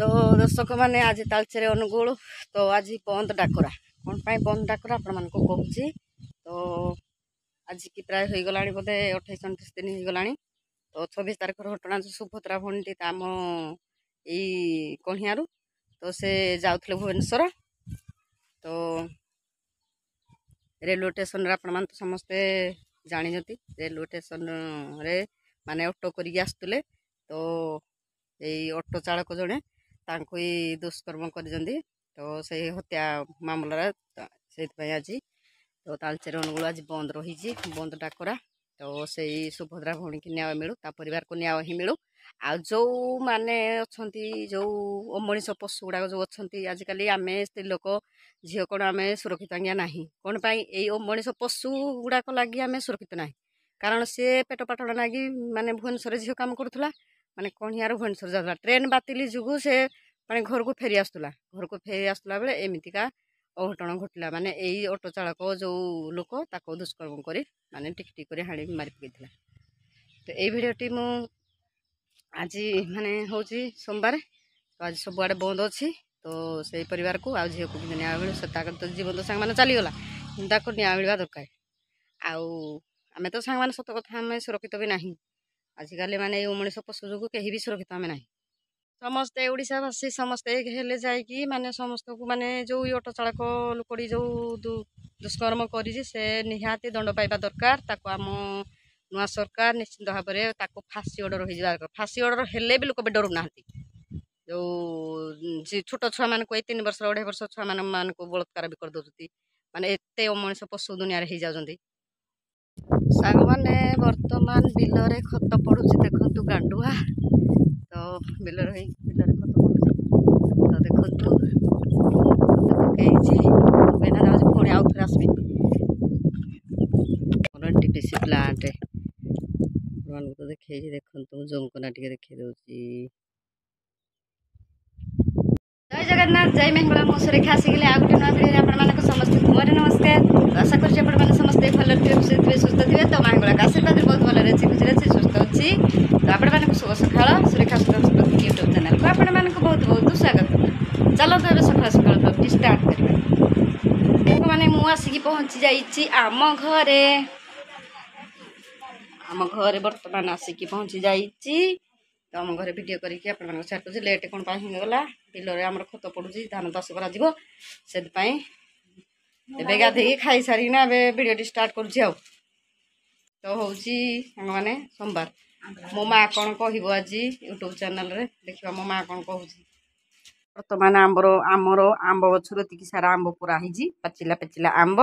तो दर्शक मैंने आज तालचेर अनुगुल तो आज बंद डाकरा कौन पाई बंद डाकरा आपण मानक कहूँ तो आज की प्राय हो गला बोधे 28-29 दिन हो गला तो 26 तारिखर घटना जो सुभद्रा भणी आम यही कणियारू तो से जाऊे भुवनेश्वर तो रेलवे स्टेशन आपण मान तो समस्ते जानी रेलवे स्टेशन रे माने ऑटो करके आसुले तो यही ऑटो चालक जड़े तांको ही दुष्कर्म कर तो से हत्या मामलार से आज तो तालचेर अनुगुल आज बंद रही बंद डाकरा तो से सुभद्रा भौणी की न्याय मिलू ता परिवार को न्याय ही मिलू आ जो माने अच्छा जो अमनीष पशु गुड़ाक जो अच्छा आजिकल आम स्त्री लोक झील कौन आम सुरक्षित आज्ञा ना कौन पाई यही अमनीष पशु गुड़ाक लगी आम सुरक्षित ना कारण सी पेट पाटण लगी माने भुवनेश्वर झील काम करूला माने कणियार भुवनेश्वर जाता ट्रेन बातिल जुगु से माने घर को फेरी आसला बेले एमतीका अघटन घटला माने यही ऑटो चालक जो लोक ताको दुष्कर्म कर माने टिक कर हाणी मारी पकईला तो यही भिडटी मु आज माने हूँ सोमवार तो आज सबुआड़े बंद अच्छी तो से परिवार को आ झील को न्याय मिलू से तो जीवन तो सांग मैंने चलीगला ताको न्याय मिलवा दरकार आम तो सांग मैंने सत कथा आम सुरक्षित भी ना आजिकल माने मनीष पशु जो कहीं भी सुरक्षित आम ना समस्ते ओडावासी समस्ते हेले जाइकी माने समस्त को माने जो ऑटो चालक लोकड़ी जो दुष्कर्म कर निहाती दंड पाइबा दरकार ताको आम नुआ सरकार निश्चिंत भाव में फाँसी ऑर्डर हो फाँसी ऑर्डर हेले भी लोक भी डरू ना जो छोट छुआ मान 3 वर्ष 2.5 वर्ष छुआ मान को बलात्कार भी कर दौरान माने एते मनीष पशु दुनिया हो जाती सांग मैंने बर्तमान बिलरे खत पड़ुची देखु गांडुआ तो बिलर खत पड़ुची तो देखु पकई जाऊँ पुणी आउ थे आसबि टीपीसी प्लांट तो देखे देखु जमकना टे देखी दूसरी जय जगन्नाथ जय मंगला मो सुरेखा आसिकले आ गोटे नुआ भिडियो आप समस्त मोर नमस्कार आशा कर समस्ते भल सुस्थ थे तो मंगला आशीर्वाद बहुत भल अच्छी खुशी अच्छी सुस्थ अच्छी तो आपण शुभ सका सुरेखा यूट्यूब चैनल को आपण बहुत बहुत स्वागत चलो तो सका सका ब्लॉग स्टार्ट करवा मैंने मुझे पहुँची जाइए आम घरे बर्तमान आसिकी पहुँची जाइए तो आम घर भिड करके आपको लेट कौन होगा बिलर आम खत पड़ुची धान चाष कर गाधे खाई सारिना भिडियो स्टार्ट करुँच तो हूँ मैंने सोमवार मो माँ कौन कह आज यूट्यूब चैनल रे देखा मो माँ कौन कहूँ बर्तमान आमर आंब गचर ये सारा आंब पूरा ही पाचिला पाचिला आंब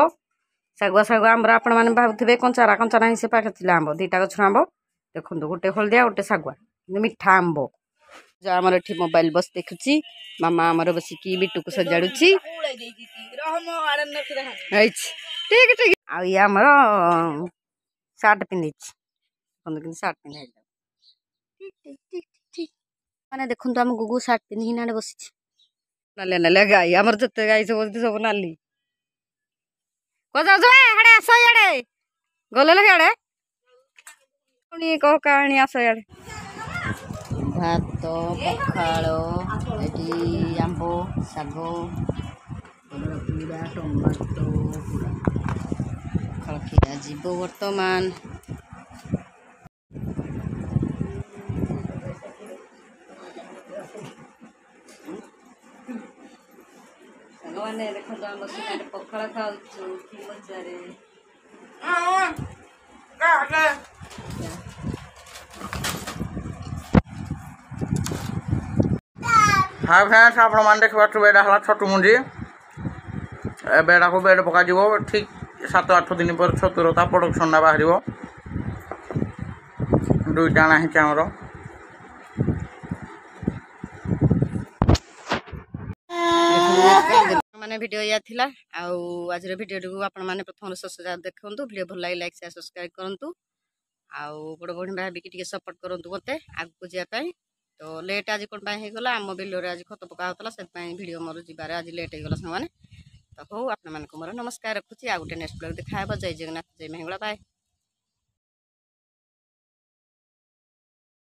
शागुआ शागुआ आंबर आपण मैंने भावुवे कंचारा कंचारा ही से पाखे थी आंब 2टा गचर आंब देखो गोटे हलदिया गोटे शागुआ मीठा आंब जो आमर एठी मोबाइल बस देखुची मामा आमर बसिकी बिटू को सजाड़ुची ठीक ठीक आ ये आमर सार्ट पिंधि सार्ट पिंधा मैंने देखो आम गुगु सार्ट पिंधि ना बस नालिया नालिया गाई आमर जिते गाई सब सब नाली कड़े आस इे गल इे पुणी कह कहानी आस इे भात पखाड़ ये आंब शाग टमाटो पखाड़ खीरा जीव बर्तमान मैंने देखो आम पखाड़ खाऊ मजारे हाँ फ्रेंड्स आप देखा बेड़ा है छतु मुंजी बेड़ा को बेड पक ठीक 7-8 दिन पर छतुर प्रोडक्शन बाहर 2टा आना आमर मैंने वीडियो या थिला आज वीडियो को आपण मैंने प्रथम शेष देखु वीडियो भल लगे लाइक शेयर सब्सक्राइब करूँ आउ बड़ बड़ी भाविकी सपोर्ट करूँ मत आगे जावाई तो लेट आज कौन होगा आम बिलर आज खत पका होता से वीडियो मोर जीवार आज लेट होगा सामान तो हूँ आप मोर नमस्कार रखुच्छी आ गए नेक्स्ट ब्लॉग देखा जय जगन्नाथ जय मंगला बाय।